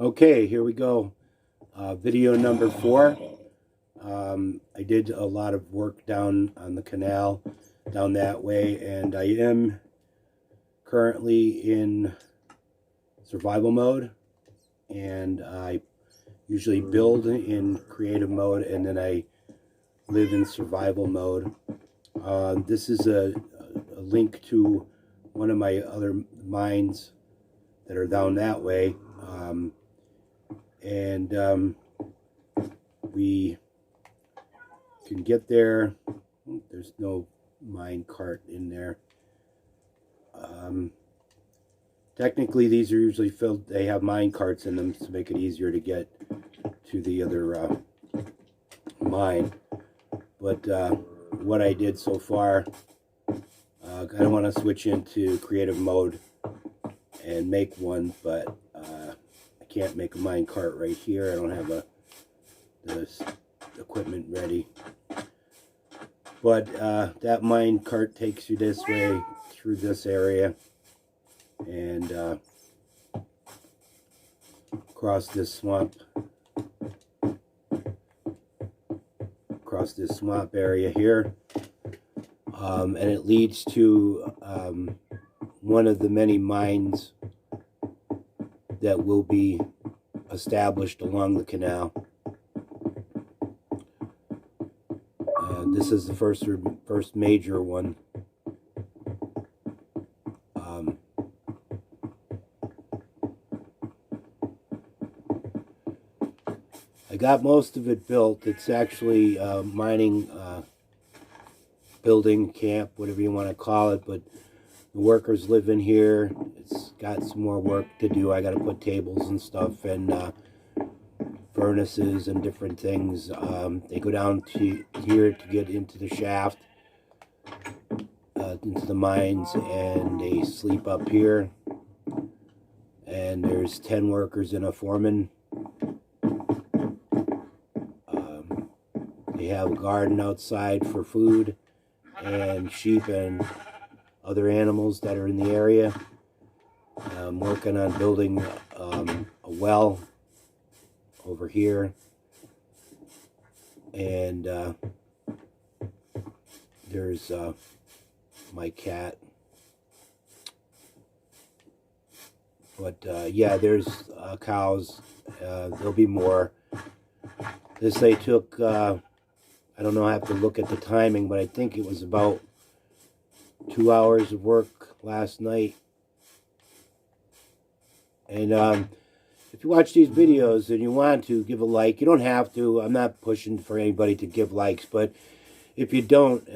Okay, here we go. Video number 4. I did a lot of work down on the canal, down that way, and I am currently in survival mode, and I usually build in creative mode, and then I live in survival mode. This is a link to one of my other mines that are down that way. And we can get there. There's no mine cart in there. Technically, these are usually filled. They have mine carts in them to make it easier to get to the other mine. But what I did so far, I don't want to switch into creative mode and make one, but I can't make a mine cart right here. I don't have the equipment ready. But that mine cart takes you this way through this area and across this swamp area here, and it leads to one of the many mines that will be established along the canal. This is the first major one. I got most of it built. It's actually a mining building, camp, whatever you want to call it, but the workers live in here. It's got some more work to do. I got to put tables and stuff and furnaces and different things. They go down to here to get into the shaft, into the mines, and they sleep up here. And there's 10 workers and a foreman. They have a garden outside for food and sheep and other animals that are in the area. I'm working on building a well over here, and there's my cat. But yeah, there's cows. There'll be more. This they took, I don't know, I have to look at the timing, but I think it was about 2 hours of work last night. And if you watch these videos and you want to, give a like. You don't have to. I'm not pushing for anybody to give likes, but if you don't,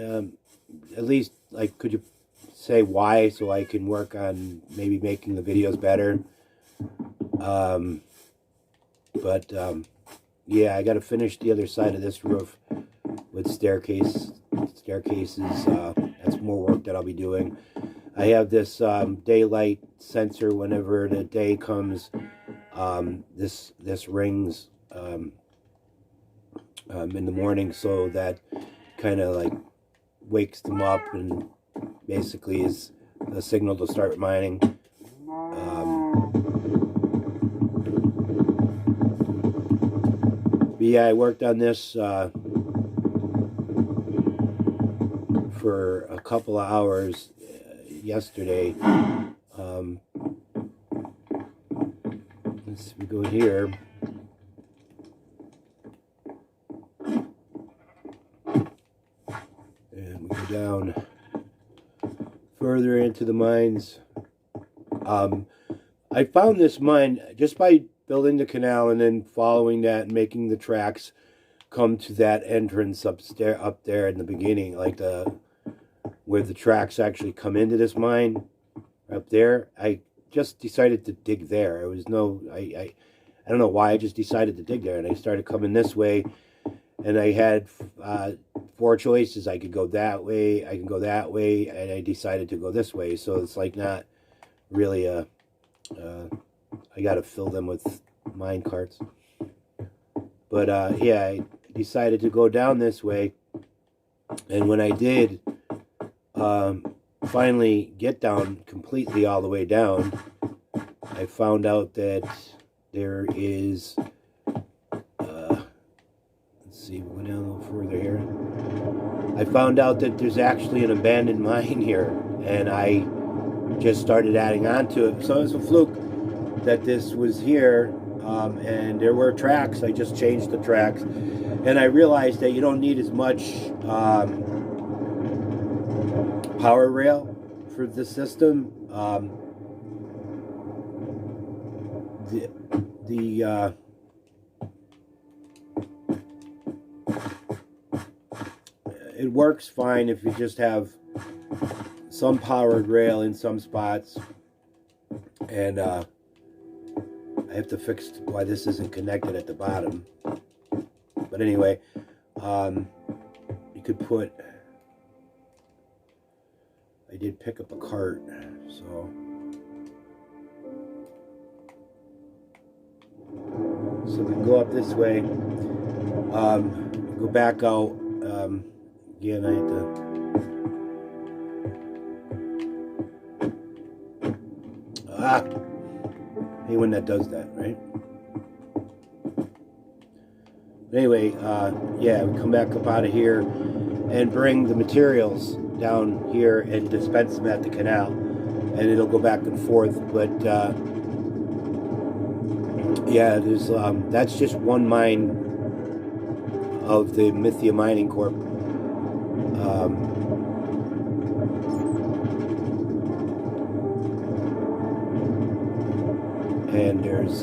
at least, like, could you say why so I can work on maybe making the videos better? Yeah, I got to finish the other side of this roof with staircases. That's more work that I'll be doing. I have this daylight sensor. Whenever the day comes, this rings in the morning, so that kind of like wakes them up and basically is a signal to start mining. But yeah, I worked on this for a couple of hours yesterday. Let's go here. And we go down further into the mines. I found this mine just by building the canal and then following that and making the tracks come to that entrance up there in the beginning, like where the tracks actually come into this mine up there. I just decided to dig there. It was I don't know why. I just decided to dig there, and I started coming this way, and I had 4 choices. I could go that way, I can go that way, and I decided to go this way. So it's like not really I got to fill them with mine carts. But yeah, I decided to go down this way, and when I did finally get down completely all the way down, I found out that there is, let's see, we'll go down a little further here. I found out that there's actually an abandoned mine here, and I just started adding on to it. So it's a fluke that this was here, and there were tracks. I just changed the tracks, and I realized that you don't need as much power rail for the system. It works fine if you just have some powered rail in some spots, and I have to fix why this isn't connected at the bottom. But anyway, you could put, I did pick up a cart, so we can go up this way, go back out. Again, I had to, anyone that does that, right? But anyway, yeah, we come back up out of here and bring the materials down here and dispense them at the canal, and it'll go back and forth. But yeah, there's that's just one mine of the Mythia Mining Corp. And there's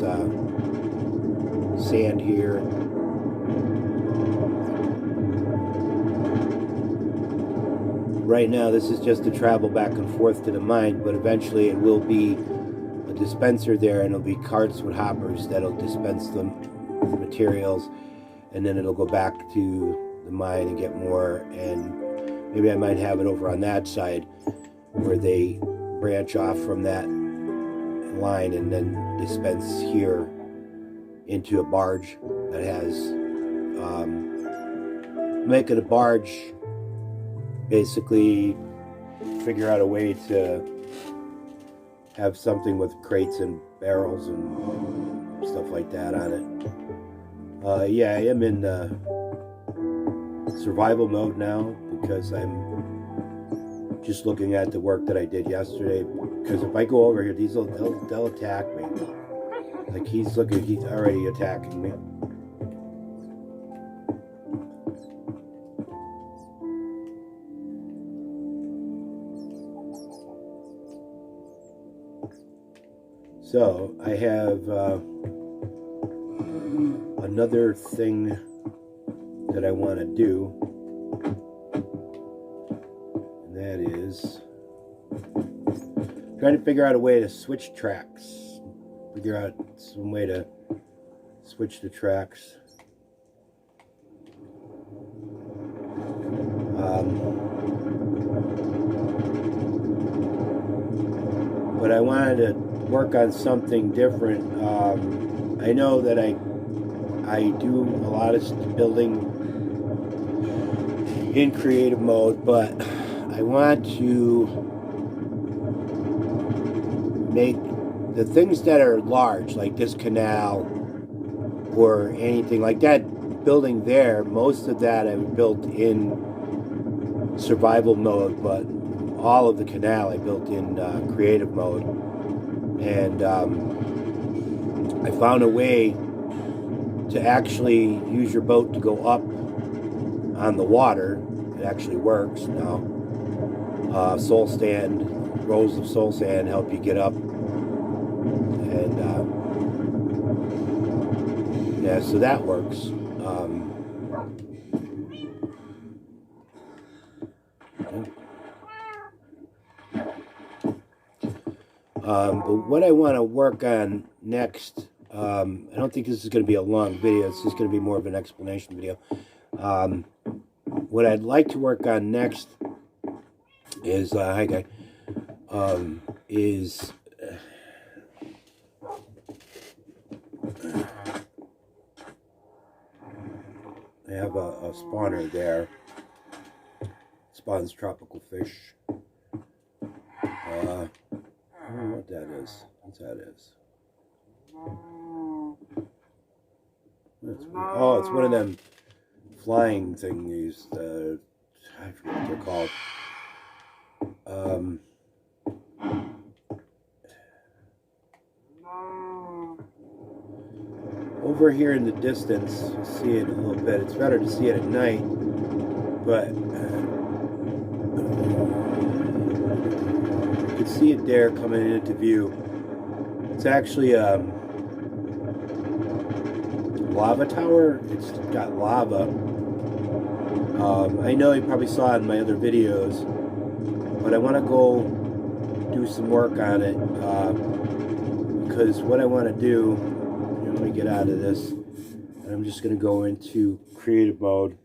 sand here. Right now this is just to travel back and forth to the mine, but eventually it will be a dispenser there, and it'll be carts with hoppers that'll dispense the materials, and then it'll go back to the mine and get more. And maybe I might have it over on that side where they branch off from that line and then dispense here into a barge that has make it a barge, basically figure out a way to have something with crates and barrels and stuff like that on it. Yeah, I am in survival mode now because I'm just looking at the work that I did yesterday. Because if I go over here, they'll attack me. Like he's already attacking me. So I have another thing that I want to do, and that is trying to figure out a way to switch tracks. Figure out some way to switch the tracks. But I wanted to work on something different. I know that I do a lot of building in creative mode, but I want to make the things that are large, like this canal or anything like that building there. Most of that I built in survival mode, but all of the canal I built in creative mode. And I found a way to actually use your boat to go up on the water. It actually works now. Soul sand, rows of soul sand help you get up. And yeah, so that works. But what I want to work on next, I don't think this is going to be a long video. It's just going to be more of an explanation video. What I'd like to work on next is, hi guy, is I have a spawner there. Spawns tropical fish. I don't know what that is. What that is. It's weird. Oh, it's one of them flying thingies. I forget what they're called. Over here in the distance, you see it a little bit. It's better to see it at night, but you can see it there coming into view. It's actually a lava tower. It's got lava. I know you probably saw it in my other videos, but I want to go do some work on it because what I want to do, let me get out of this, and I'm just going to go into creative mode.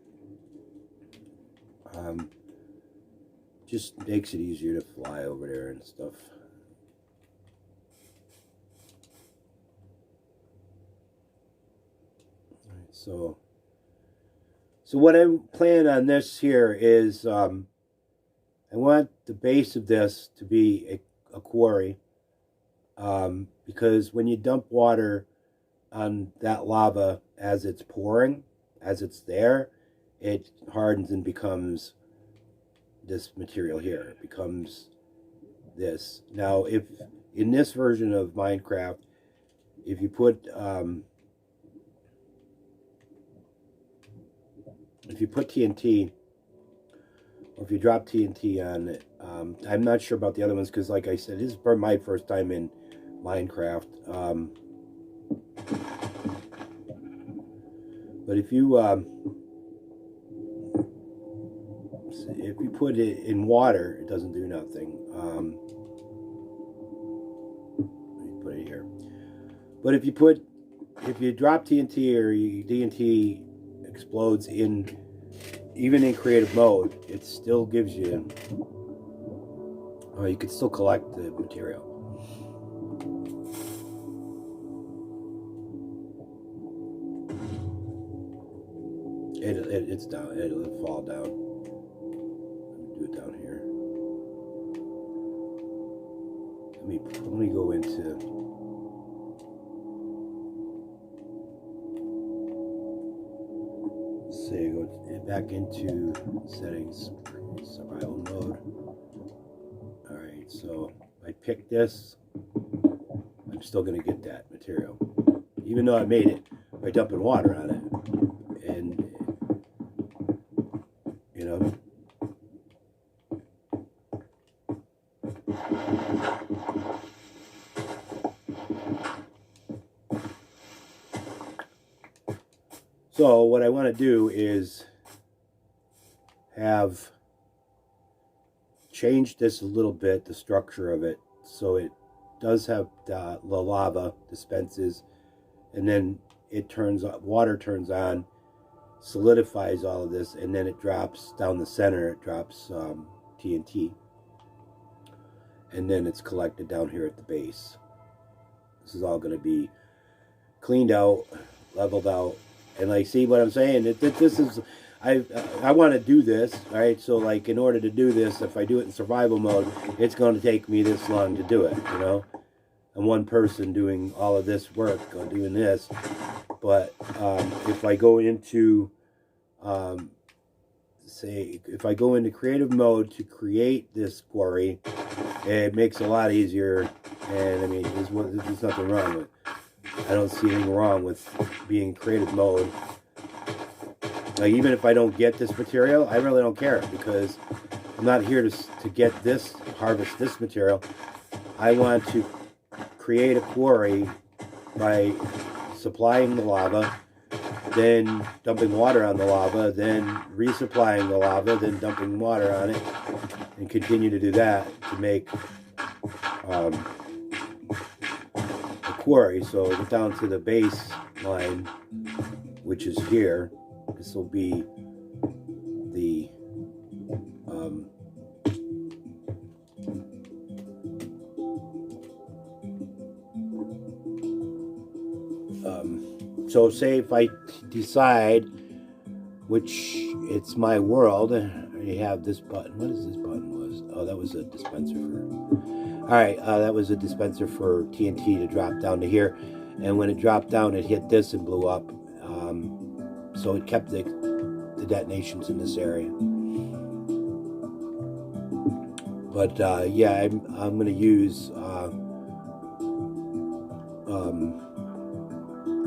Just makes it easier to fly over there and stuff. Alright, so what I'm planning on this here is I want the base of this to be a quarry, because when you dump water on that lava as it's pouring, as it's there, it hardens and becomes this material here. It becomes this. Now, if in this version of Minecraft, if you put TNT, or if you drop TNT on it, I'm not sure about the other ones because, like I said, this is my first time in Minecraft. But if you put it in water, it doesn't do nothing. Let me put it here. But if you drop TNT or TNT explodes even in creative mode, it still gives you. You can still collect the material. It's down. It'll fall down. Let me do it down here. Let me go into. Say go back into settings, survival mode. All right, so I pick this. I'm still going to get that material, even though I made it by dumping water on it. And so what I want to do is have changed this a little bit, the structure of it, so it does have the lava dispenses, and then it turns on, water turns on, solidifies all of this, and then it drops down the center. It drops TNT, and then it's collected down here at the base. This is all going to be cleaned out, leveled out, and like, see what I'm saying? This is, I want to do this, all right? So like, in order to do this, if I do it in survival mode, it's going to take me this long to do it, And one person doing all of this work, doing this. But if I go into, if I go into creative mode to create this quarry, it makes it a lot easier. And I mean, there's nothing wrong with it. I don't see anything wrong with being in creative mode. Like, even if I don't get this material, I really don't care, because I'm not here to get this, harvest this material. I want to create a quarry by supplying the lava, then dumping water on the lava, then resupplying the lava, then dumping water on it, and continue to do that to make a quarry. So get down to the base line, which is here. This will be the so say if I decide, which it's my world, I have this button. What is this button was? Oh, that was a dispenser for. All right, that was a dispenser for TNT to drop down to here, and when it dropped down, it hit this and blew up. so it kept the detonations in this area. But yeah, I'm going to use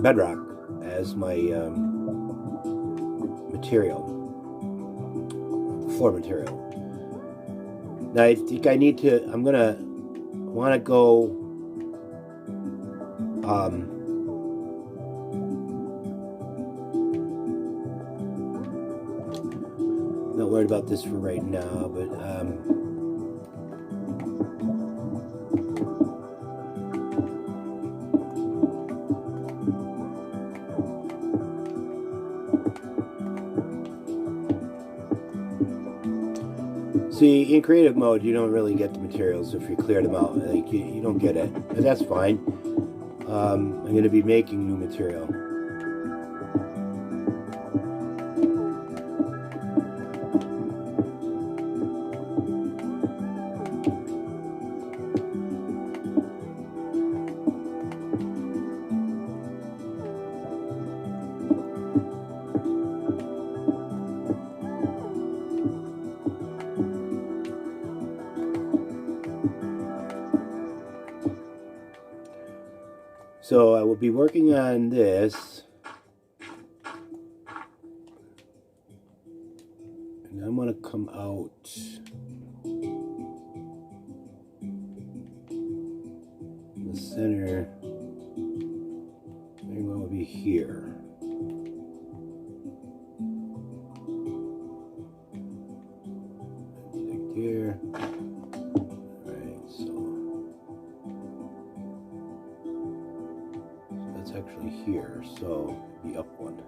bedrock as my material, floor material. Now I think I need to. I'm gonna want to go. Not worried about this for right now, but see, in creative mode, you don't really get the materials if you clear them out. Like you don't get it, but that's fine. I'm going to be making new material. So I will be working on this, and I'm going to come out in the center. I'm going to be here. Like here. Actually here, so the up one.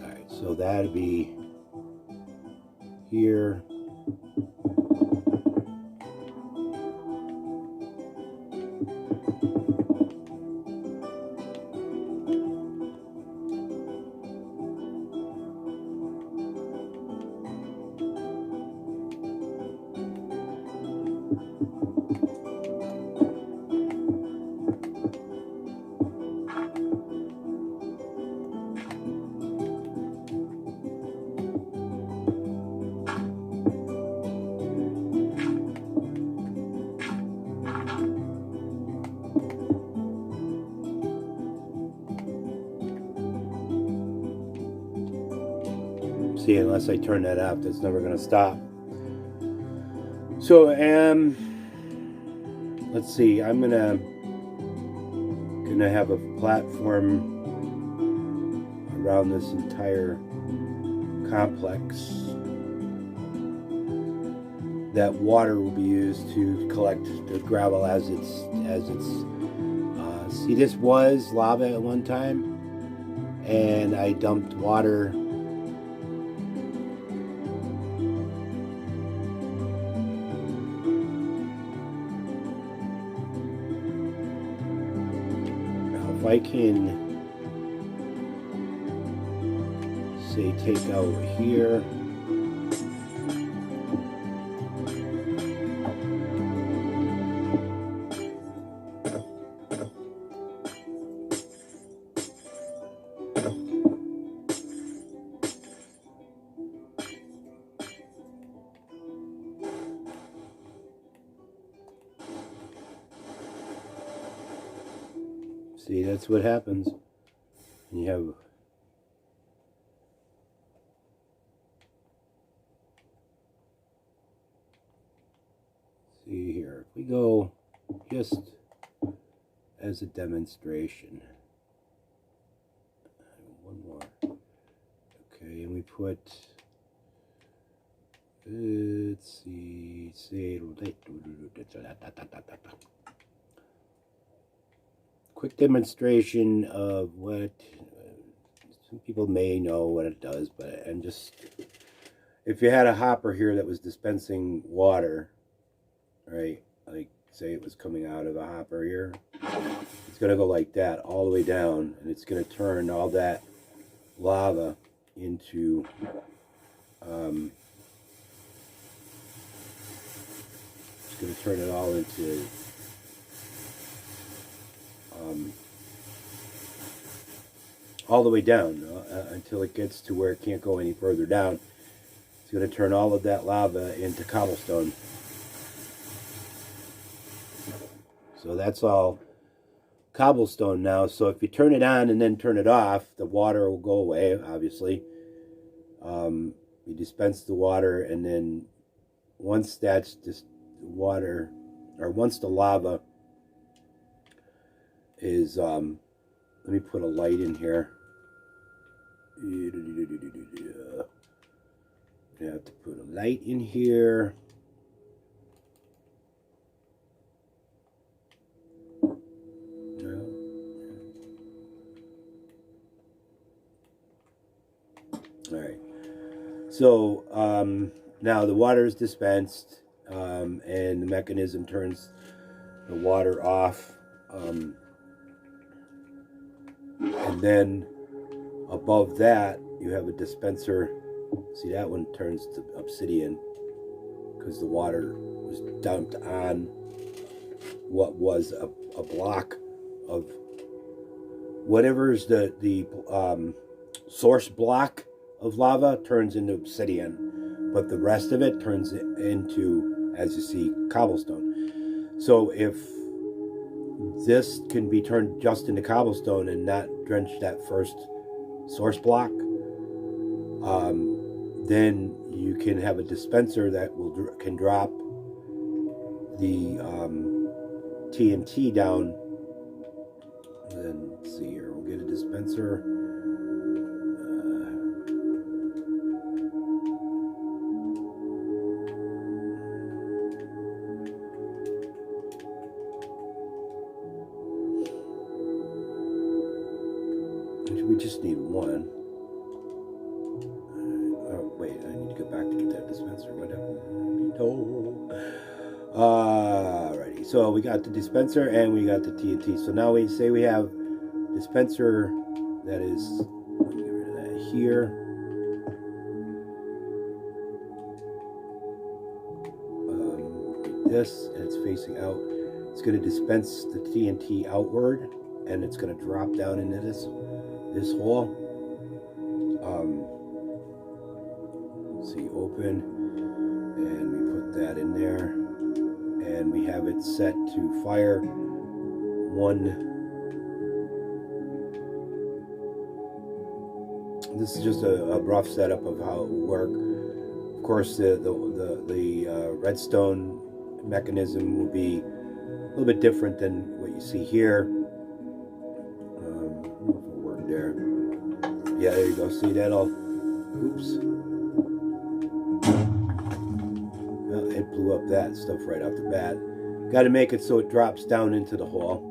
Alright, so that'd be here. See, unless I turn that off, that's never going to stop. So, let's see. I'm gonna have a platform around this entire complex that water will be used to collect the gravel as it's. See, this was lava at one time, and I dumped water. If I can, say, take out here. See, that's what happens. You have see here. If we go just as a demonstration. One more. Okay, and we put let's see, say quick demonstration of what some people may know what it does, but and just if you had a hopper here that was dispensing water, right, like say it was coming out of a hopper here, it's going to go like that all the way down, and it's going to turn all that lava into it's going to turn it all into all the way down until it gets to where it can't go any further down. It's going to turn all of that lava into cobblestone. So that's all cobblestone now. So if you turn it on and then turn it off, the water will go away, obviously. You dispense the water, and then once that's just water, or once the lava is, let me put a light in here. You have to put a light in here. All right. So now the water is dispensed, and the mechanism turns the water off. And then above that, you have a dispenser. See, that one turns to obsidian because the water was dumped on what was a block of whatever's the source block of lava turns into obsidian, but the rest of it turns into, as you see, cobblestone. So if this can be turned just into cobblestone and not drench that first source block, then you can have a dispenser that can drop the TNT down. And then let's see here, we'll get a dispenser. We just need one. Oh, wait, I need to go back to get that dispenser. Whatever. Alrighty, so we got the dispenser and we got the TNT. So now we say we have dispenser that is, let me get rid of that here. Like this, and it's facing out. It's going to dispense the TNT outward, and it's going to drop down into this hole. See, open, and we put that in there, and we have it set to fire one. This is just a rough setup of how it will work. Of course, the redstone mechanism will be a little bit different than what you see here. There. Yeah, there you go. See that all? Oops. Well, it blew up that stuff right off the bat. Got to make it so it drops down into the hole.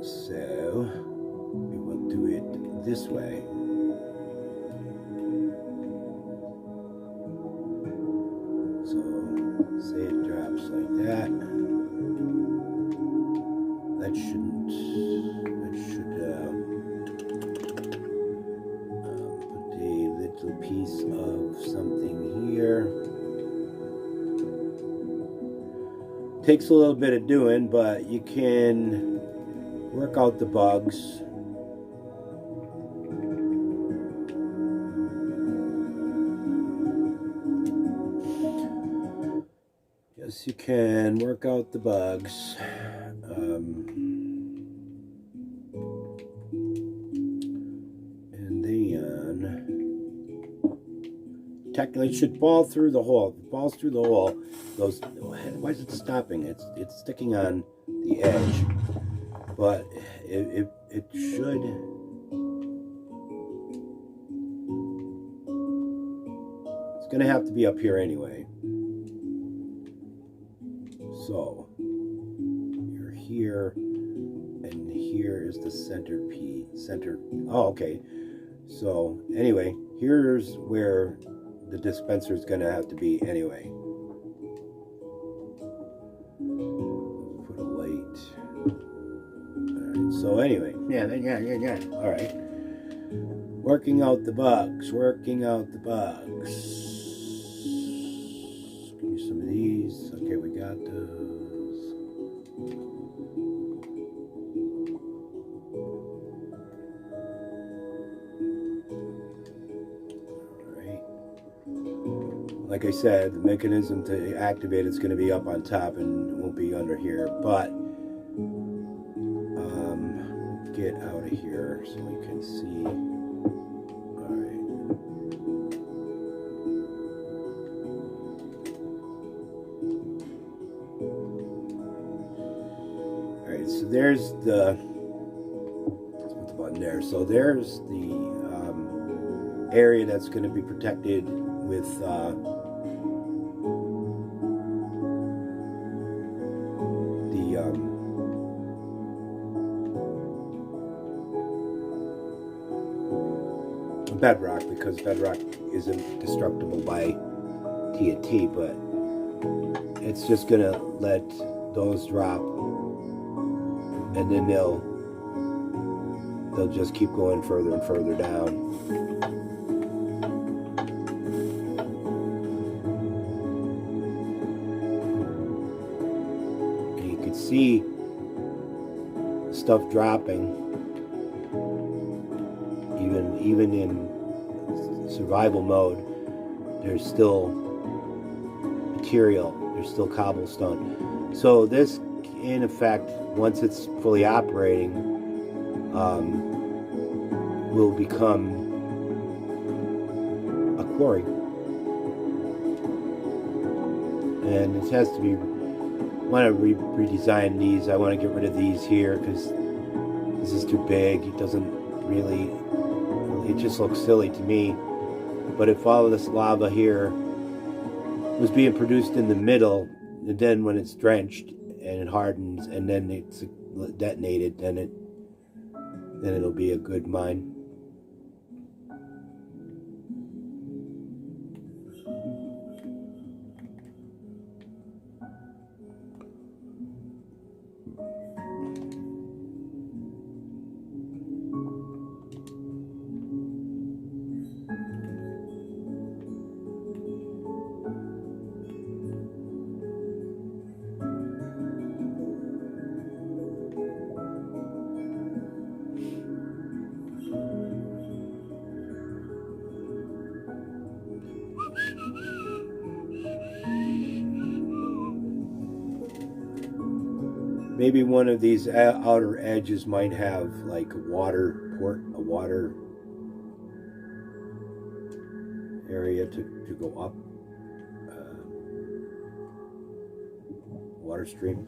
So we will do it this way. So say it drops like that. That should put a little piece of something here. Takes a little bit of doing, but you can work out the bugs. Yes, you can work out the bugs. And then technically it should fall through the hole. If it falls through the hole, goes. Why is it stopping? It's sticking on the edge, but it should. It's gonna have to be up here anyway. So you're here, and here is the center. Oh, okay. So anyway, here's where the dispenser is gonna have to be anyway. Put a light. All right. So anyway, yeah. All right. Working out the bugs. Give me some of these. Okay, we got those. like I said, the mechanism to activate it's going to be up on top and won't be under here. But get out of here so we can see. All right. All right. So there's the. Let's put the button there. So there's the area that's going to be protected with. Bedrock, because bedrock isn't destructible by TNT, but it's just gonna let those drop, and then they'll just keep going further and further down. And you can see stuff dropping. Even in survival mode, there's still material, there's still cobblestone. So this, in effect, once it's fully operating, will become a quarry. And it has to be, I want to redesign these. I want to get rid of these here because this is too big. It doesn't really, it just looks silly to me. But if all of this lava here was being produced in the middle, and then when it's drenched and it hardens and then it's detonated, then it'll be a good mine. Maybe one of these outer edges might have like a water area to go up, water stream.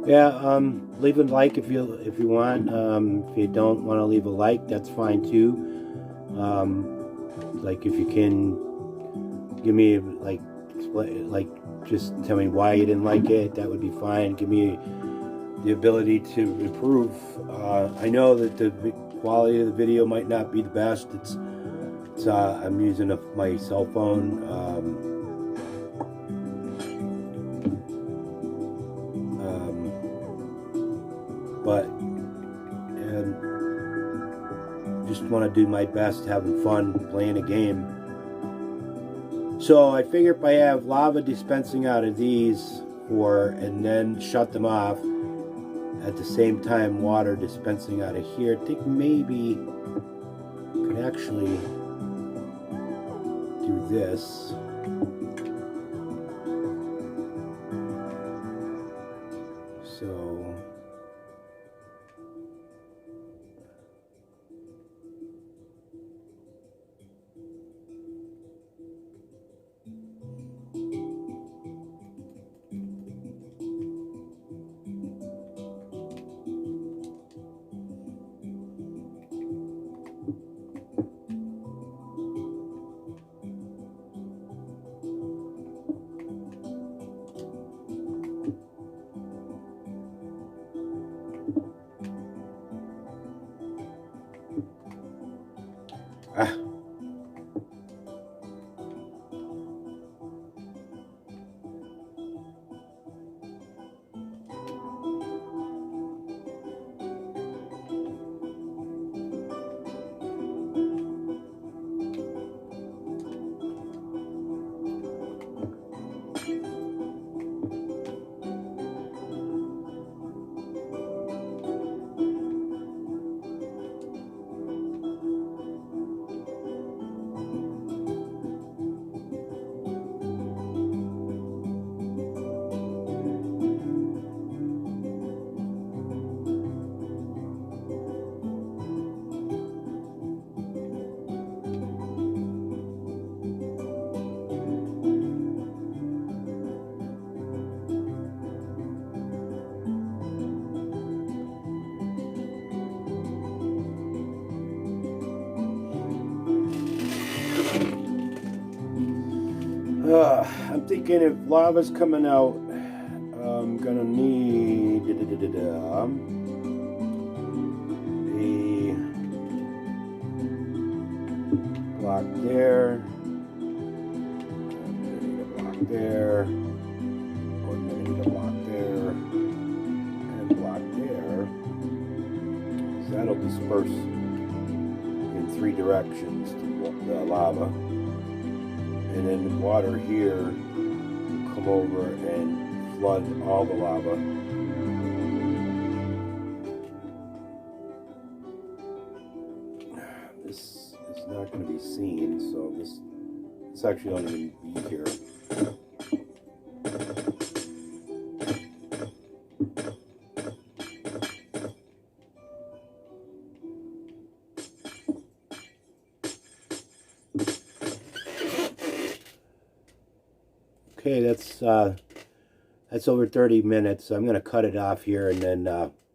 Yeah, leave a like if you want. If you don't want to leave a like, that's fine too. Like if you can give me like just tell me why you didn't like it, that would be fine. Give me the ability to improve. I know that the quality of the video might not be the best. I'm using my cell phone. But and just want to do my best having fun playing a game. So I figure if I have lava dispensing out of these and then shut them off at the same time water dispensing out of here, I think maybe I could actually do this. So I'm thinking if lava's coming out, I'm gonna need a block there, a block there, or maybe a block there, and a block there. So that'll disperse in 3 directions to the lava. And then the water here will come over and flood all the lava. This is not going to be seen, so this actually don't even be here. Okay, that's over 30 minutes. So I'm going to cut it off here and then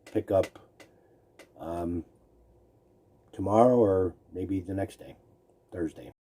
pick up tomorrow or maybe the next day, Thursday.